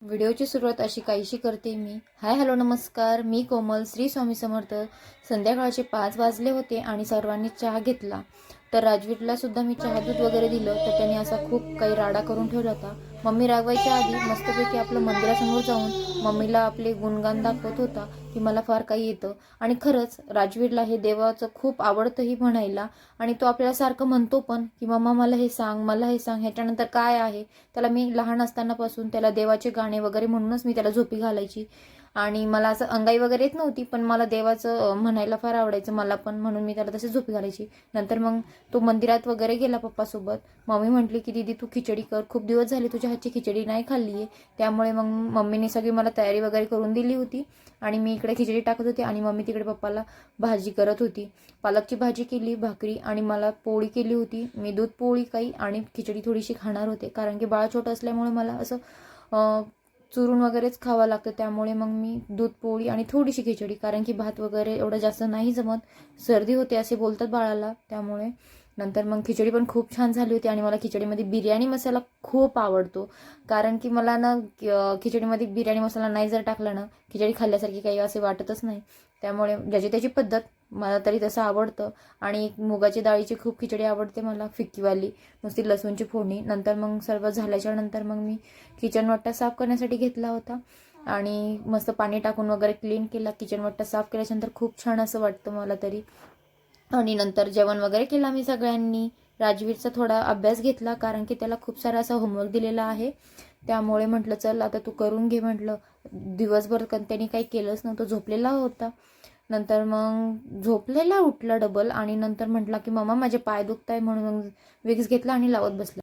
व्हिडिओची सुरुवात अशी काहीशी करते मी. हाय हॅलो नमस्कार, मी कोमल. श्री स्वामी समर्थ. संध्याकाळचे 5 वाजले होते आणि सर्वांनी चहा घेतला. तर राजवीरला सुद्धा मी चहा दूध वगैरे दिलं, तर त्याने असा खूप काही राडा करून ठेवला होता. मम्मी रागवायच्या आधी मस्तपैकी आपलं मंदिरासमोर जाऊन मम्मीला आपले गुणगान दाखवत होता की मला फार काही येतं. आणि खरंच राजवीरला हे देवाचं खूप आवडतंही म्हणायला. आणि तो आपल्याला सारखं म्हणतो पण की मम्मा मला हे सांग, मला हे सांग, ह्याच्यानंतर काय आहे. त्याला मी लहान असतानापासून त्याला देवाचे गाणे वगैरे म्हणूनच मी त्याला झोपी घालायची. आणि मला असं अंगाई वगैरे येत नव्हती, पण मला देवाचं म्हणायला फार आवडायचं मला पण, म्हणून मी त्याला तसे झोपी घालायची. नंतर मग तो मंदिरात वगैरे गेला पप्पासोबत. मम्मी म्हटली की दीदी तू खिचडी कर, खूप दिवस झाले तुझ्या हातची खिचडी नाही खाल्ली आहे. त्यामुळे मग मम्मीने सगळी मला तयारी वगैरे करून दिली होती आणि मी इकडे खिचडी टाकत होते आणि मम्मी तिकडे पप्पाला भाजी करत होती. पालकची भाजी केली, भाकरी आणि मला पोळी केली होती. मी दूध पोळी काही आणि खिचडी थोडीशी खाणार होते, कारण की बाळ छोटं असल्यामुळे मला असं चुरून वगैरेच खावं लागतं. त्यामुळे मग मी दूध पोळी आणि थोडीशी खिचडी, कारण की भात वगैरे एवढं जास्त नाही जमत, सर्दी होते असे बोलतात बाळाला, त्यामुळे. नंतर मग खिचडी पण खूप छान झाली होती आणि मला खिचडीमध्ये बिर्याणी मसाला खूप आवडतो. कारण की मला ना खिचडीमध्ये बिर्याणी मसाला नाही जर टाकला ना, खिचडी खाल्ल्यासारखी काही असे वाटतच नाही. त्यामुळे ज्याची त्याची पद्धत, मला तरी तसं आवडतं. आणि मुगाची डाळीची खूप खिचडी आवडते मला, फिक्कीवाली, नुसती लसूणची फोडणी. नंतर मग सर्व झाल्याच्या नंतर मग मी किचन वाटा साफ करण्यासाठी घेतला होता आणि मस्त पाणी टाकून वगैरे क्लीन केला. किचन वाटा साफ केल्याच्यानंतर खूप छान असं वाटतं मला तरी. आणि नंतर जेवण वगैरे केलं आम्ही सगळ्यांनी. राजवीरचा थोडा अभ्यास घेतला, कारण की त्याला खूप सारा असा होमवर्क दिलेला आहे. त्यामुळे म्हटलं चल आता तू करून घे म्हटलं. दिवसभर त्यांनी काही केलंच नव्हतं, झोपलेला होता. नंतर मग झोपलेला उठला डबल आणि नंतर म्हटला की मम्मा माझे पाय दुखत आहे, म्हणून विक्स घेतला आणि लावत बसला.